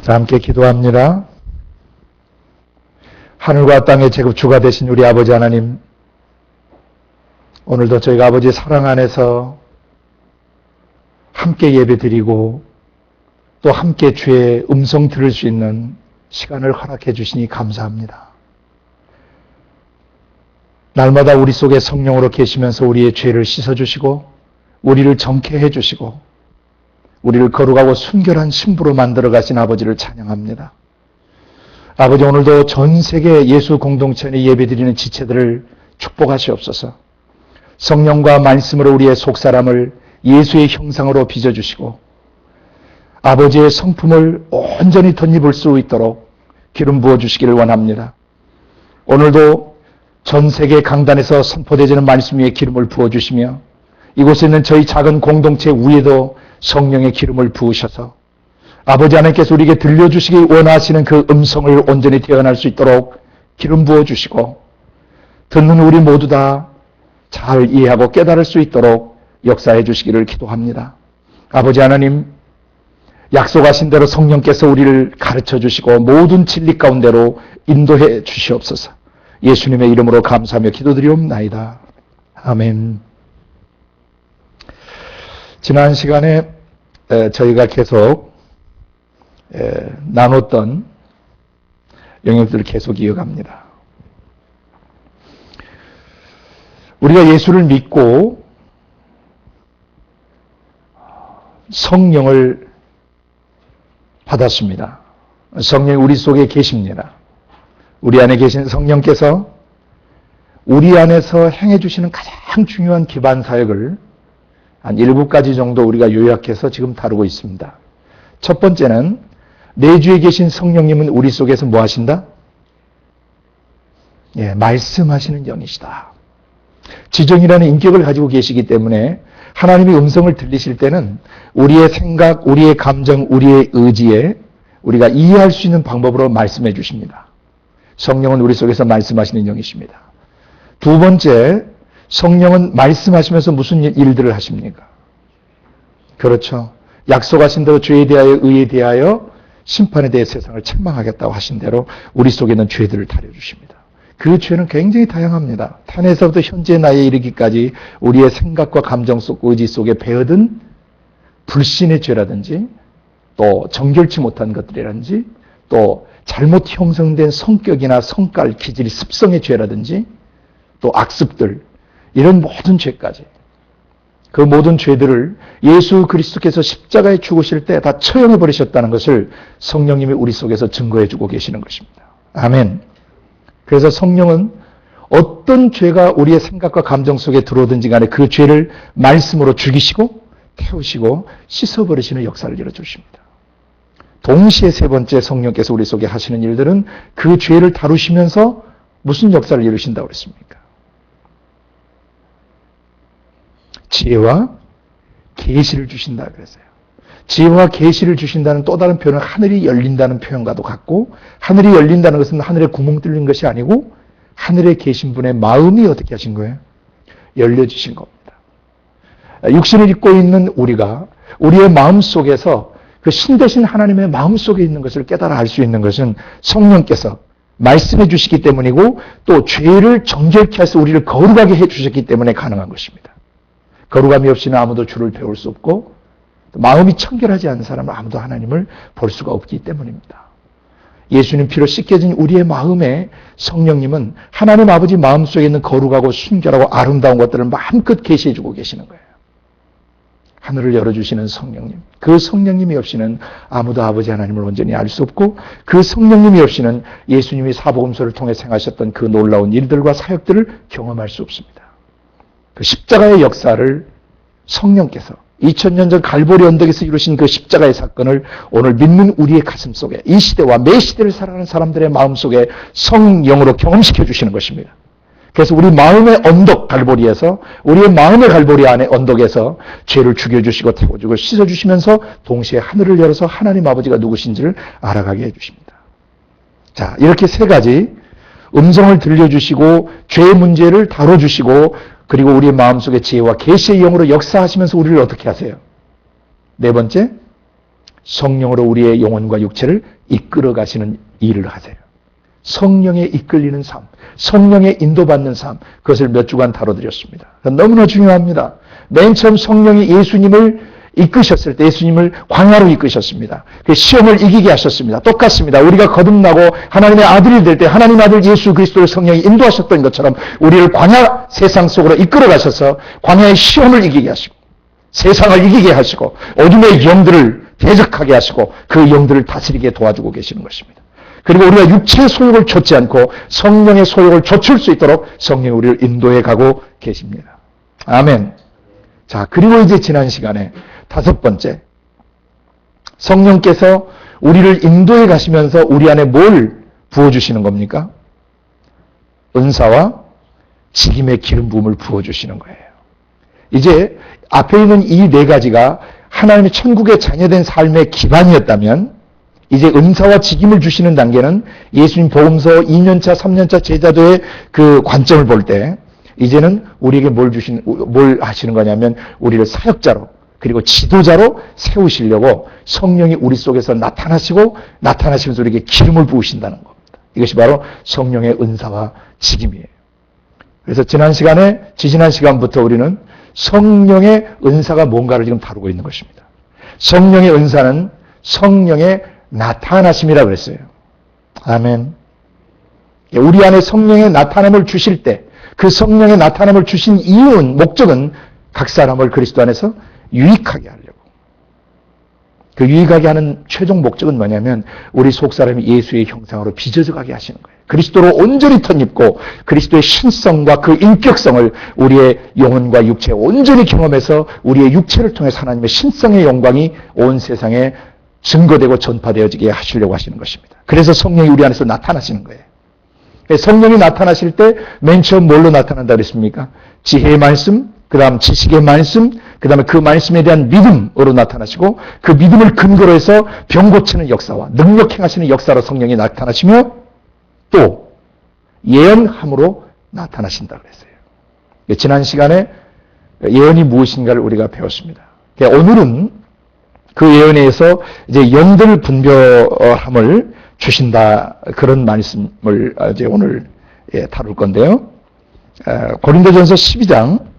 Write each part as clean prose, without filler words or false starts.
자, 함께 기도합니다. 하늘과 땅의 제급주가 되신 우리 아버지 하나님, 오늘도 저희가 아버지의 사랑 안에서 함께 예배드리고 또 함께 주의 음성 들을 수 있는 시간을 허락해 주시니 감사합니다. 날마다 우리 속에 성령으로 계시면서 우리의 죄를 씻어주시고 우리를 정케 해주시고 우리를 거룩하고 순결한 신부로 만들어 가신 아버지를 찬양합니다. 아버지, 오늘도 전 세계 예수 공동체에 예배드리는 지체들을 축복하시옵소서. 성령과 말씀으로 우리의 속사람을 예수의 형상으로 빚어주시고 아버지의 성품을 온전히 덧입을 수 있도록 기름 부어주시기를 원합니다. 오늘도 전 세계 강단에서 선포되지는 말씀 위에 기름을 부어주시며 이곳에 있는 저희 작은 공동체 위에도 성령의 기름을 부으셔서 아버지 하나님께서 우리에게 들려주시기 원하시는 그 음성을 온전히 태어날 수 있도록 기름 부어주시고 듣는 우리 모두 다 잘 이해하고 깨달을 수 있도록 역사해 주시기를 기도합니다. 아버지 하나님, 약속하신 대로 성령께서 우리를 가르쳐 주시고 모든 진리 가운데로 인도해 주시옵소서. 예수님의 이름으로 감사하며 기도드리옵나이다. 아멘. 지난 시간에 저희가 계속 나눴던 영역들을 계속 이어갑니다. 우리가 예수를 믿고 성령을 받았습니다. 성령이 우리 속에 계십니다. 우리 안에 계신 성령께서 우리 안에서 행해 주시는 가장 중요한 기반 사역을 한 7가지 정도 우리가 요약해서 지금 다루고 있습니다. 첫 번째는 내주에 계신 성령님은 우리 속에서 뭐 하신다? 말씀하시는 영이시다. 지정이라는 인격을 가지고 계시기 때문에 하나님의 음성을 들리실 때는 우리의 생각, 우리의 감정, 우리의 의지에 우리가 이해할 수 있는 방법으로 말씀해 주십니다. 성령은 우리 속에서 말씀하시는 영이십니다. 두 번째, 성령은 말씀하시면서 무슨 일들을 하십니까? 그렇죠. 약속하신 대로 죄에 대하여 의에 대하여 심판에 대해 세상을 책망하겠다고 하신 대로 우리 속에 있는 죄들을 다려주십니다. 그 죄는 굉장히 다양합니다. 탄에서부터 현재 나이에 이르기까지 우리의 생각과 감정 속 의지 속에 배어든 불신의 죄라든지 또 정결치 못한 것들이라든지 또 잘못 형성된 성격이나 성깔, 기질, 습성의 죄라든지 또 악습들, 이런 모든 죄까지 그 모든 죄들을 예수 그리스도께서 십자가에 죽으실 때 다 처형해 버리셨다는 것을 성령님이 우리 속에서 증거해 주고 계시는 것입니다. 아멘. 그래서 성령은 어떤 죄가 우리의 생각과 감정 속에 들어오든지 간에 그 죄를 말씀으로 죽이시고 태우시고 씻어버리시는 역사를 이뤄주십니다. 동시에 세 번째 성령께서 우리 속에 하시는 일들은 그 죄를 다루시면서 무슨 역사를 이루신다고 그랬습니까? 지혜와 계시를 주신다 그랬어요. 지혜와 계시를 주신다는 또 다른 표현은 하늘이 열린다는 표현과도 같고, 하늘이 열린다는 것은 하늘에 구멍 뚫린 것이 아니고 하늘에 계신 분의 마음이 어떻게 하신 거예요? 열려주신 겁니다. 육신을 입고 있는 우리가 우리의 마음 속에서 그 신 대신 하나님의 마음 속에 있는 것을 깨달아 알 수 있는 것은 성령께서 말씀해 주시기 때문이고 또 죄를 정결케 해서 우리를 거룩하게 해 주셨기 때문에 가능한 것입니다. 거룩함이 없이는 아무도 주를 배울 수 없고 마음이 청결하지 않은 사람은 아무도 하나님을 볼 수가 없기 때문입니다. 예수님 피로 씻겨진 우리의 마음에 성령님은 하나님 아버지 마음속에 있는 거룩하고 순결하고 아름다운 것들을 마음껏 계시해 주고 계시는 거예요. 하늘을 열어주시는 성령님, 그 성령님이 없이는 아무도 아버지 하나님을 온전히 알 수 없고 그 성령님이 없이는 예수님이 사복음서를 통해 행하셨던 그 놀라운 일들과 사역들을 경험할 수 없습니다. 그 십자가의 역사를 성령께서 2000년 전 갈보리 언덕에서 이루신 그 십자가의 사건을 오늘 믿는 우리의 가슴 속에 이 시대와 매 시대를 살아가는 사람들의 마음 속에 성령으로 경험시켜 주시는 것입니다. 그래서 우리 마음의 언덕 갈보리에서 우리의 마음의 갈보리 안에 언덕에서 죄를 죽여주시고 태워주고 씻어주시면서 동시에 하늘을 열어서 하나님 아버지가 누구신지를 알아가게 해주십니다. 자, 이렇게 세 가지 음성을 들려주시고 죄의 문제를 다뤄주시고 그리고 우리의 마음속에 지혜와 계시의 영으로 역사하시면서 우리를 어떻게 하세요? 네 번째, 성령으로 우리의 영혼과 육체를 이끌어 가시는 일을 하세요. 성령에 이끌리는 삶, 성령에 인도받는 삶, 그것을 몇 주간 다뤄드렸습니다. 너무나 중요합니다. 맨 처음 성령이 예수님을 이끄셨을 때 예수님을 광야로 이끄셨습니다. 그 시험을 이기게 하셨습니다. 똑같습니다. 우리가 거듭나고 하나님의 아들이 될 때 하나님 아들 예수 그리스도를 성령이 인도하셨던 것처럼 우리를 광야 세상 속으로 이끌어 가셔서 광야의 시험을 이기게 하시고 세상을 이기게 하시고 어둠의 영들을 대적하게 하시고 그 영들을 다스리게 도와주고 계시는 것입니다. 그리고 우리가 육체의 소욕을 좇지 않고 성령의 소욕을 좇을 수 있도록 성령이 우리를 인도해 가고 계십니다. 아멘. 자, 그리고 이제 지난 시간에 다섯 번째, 성령께서 우리를 인도해 가시면서 우리 안에 뭘 부어주시는 겁니까? 은사와 직임의 기름 부음을 부어주시는 거예요. 이제 앞에 있는 이 네 가지가 하나님의 천국의 자녀된 삶의 기반이었다면 이제 은사와 직임을 주시는 단계는 예수님 복음서 2년차, 3년차 제자도의 그 관점을 볼 때 이제는 우리에게 뭘 하시는 거냐면 우리를 사역자로 그리고 지도자로 세우시려고 성령이 우리 속에서 나타나시면서 우리에게 기름을 부으신다는 겁니다. 이것이 바로 성령의 은사와 직임이에요. 그래서 지난 시간부터 우리는 성령의 은사가 뭔가를 지금 다루고 있는 것입니다. 성령의 은사는 성령의 나타나심이라고 그랬어요. 아멘. 우리 안에 성령의 나타남을 주실 때 그 성령의 나타남을 주신 이유는 목적은 각 사람을 그리스도 안에서 유익하게 하려고. 그 유익하게 하는 최종 목적은 뭐냐면 우리 속사람이 예수의 형상으로 빚어져 가게 하시는 거예요. 그리스도로 온전히 덧입고 그리스도의 신성과 그 인격성을 우리의 영혼과 육체에 온전히 경험해서 우리의 육체를 통해서 하나님의 신성의 영광이 온 세상에 증거되고 전파되어지게 하시려고 하시는 것입니다. 그래서 성령이 우리 안에서 나타나시는 거예요. 성령이 나타나실 때 맨 처음 뭘로 나타난다 그랬습니까? 지혜의 말씀, 그 다음 지식의 말씀, 그 다음에 그 말씀에 대한 믿음으로 나타나시고 그 믿음을 근거로 해서 병 고치는 역사와 능력 행하시는 역사로 성령이 나타나시며 또 예언함으로 나타나신다 그랬어요. 지난 시간에 예언이 무엇인가를 우리가 배웠습니다. 오늘은 그 예언에서 이제 영들 분별함을 주신다 그런 말씀을 이제 오늘 다룰 건데요. 고린도전서 12장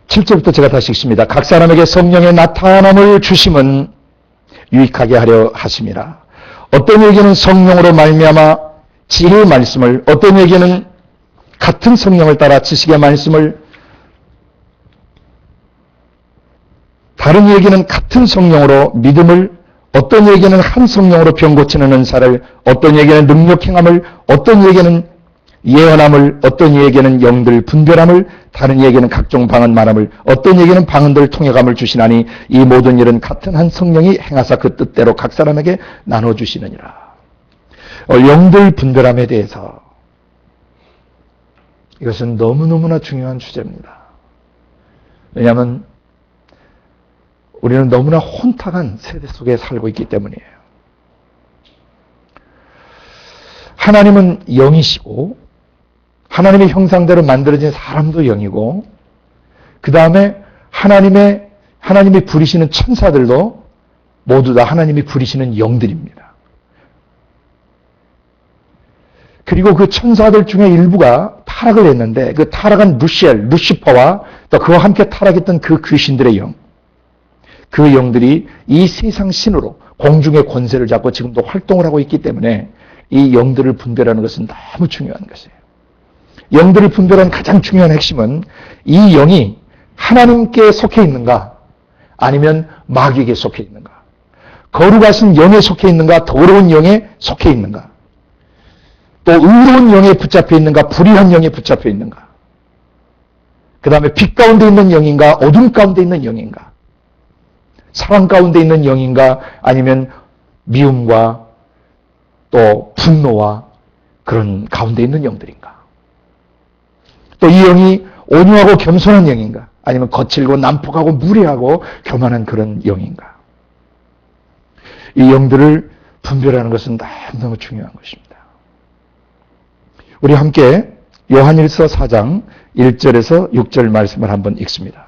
7절부터 제가 다시 읽습니다. 각 사람에게 성령의 나타남을 주심은 유익하게 하려 하심이라. 어떤 이에게는 성령으로 말미암아 지혜의 말씀을, 어떤 이에게는 같은 성령을 따라 지식의 말씀을, 다른 이에게는 같은 성령으로 믿음을, 어떤 이에게는 한 성령으로 병 고치는 은사를, 어떤 이에게는 능력 행함을, 어떤 이에게는 예언함을, 어떤 이에게는 영들 분별함을, 다른 이에게는 각종 방언 말함을, 어떤 이에게는 방언들 통역함을 주시나니 이 모든 일은 같은 한 성령이 행하사 그 뜻대로 각 사람에게 나눠주시느니라. 영들 분별함에 대해서 이것은 너무너무나 중요한 주제입니다. 왜냐하면 우리는 너무나 혼탁한 세대 속에 살고 있기 때문이에요. 하나님은 영이시고 하나님의 형상대로 만들어진 사람도 영이고 그 다음에 하나님이 부리시는 천사들도 모두 다 하나님이 부리시는 영들입니다. 그리고 그 천사들 중에 일부가 타락을 했는데 그 타락한 루시퍼와 또 그와 함께 타락했던 그 귀신들의 영, 그 영들이 이 세상 신으로 공중의 권세를 잡고 지금도 활동을 하고 있기 때문에 이 영들을 분별하는 것은 너무 중요한 것이에요. 영들을 분별하는 가장 중요한 핵심은 이 영이 하나님께 속해 있는가 아니면 마귀에게 속해 있는가, 거룩하신 영에 속해 있는가 더러운 영에 속해 있는가, 또 의로운 영에 붙잡혀 있는가 불의한 영에 붙잡혀 있는가, 그 다음에 빛 가운데 있는 영인가 어둠 가운데 있는 영인가, 사랑 가운데 있는 영인가 아니면 미움과 또 분노와 그런 가운데 있는 영들인가, 또 이 영이 온유하고 겸손한 영인가 아니면 거칠고 난폭하고 무례하고 교만한 그런 영인가. 이 영들을 분별하는 것은 너무너무 중요한 것입니다. 우리 함께 요한일서 4장 1절에서 6절 말씀을 한번 읽습니다.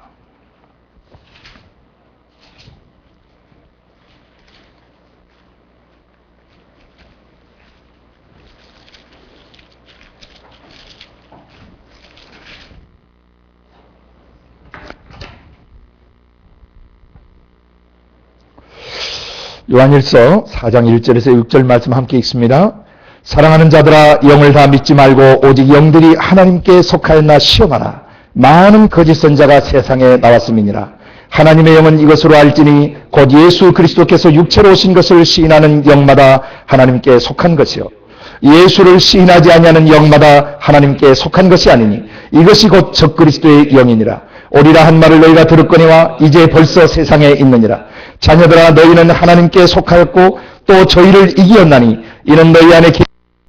요한일서 4장 1절에서 6절 말씀 함께 읽습니다. 사랑하는 자들아, 영을 다 믿지 말고 오직 영들이 하나님께 속하였나 시험하라. 많은 거짓 선자가 세상에 나왔음이니라. 하나님의 영은 이것으로 알지니 곧 예수 그리스도께서 육체로 오신 것을 시인하는 영마다 하나님께 속한 것이요, 예수를 시인하지 아니하는 영마다 하나님께 속한 것이 아니니 이것이 곧 적그리스도의 영이니라. 오리라 한 말을 너희가 들었거니와 이제 벌써 세상에 있느니라. 자녀들아, 너희는 하나님께 속하였고 또 저희를 이기었나니 이는 너희 안에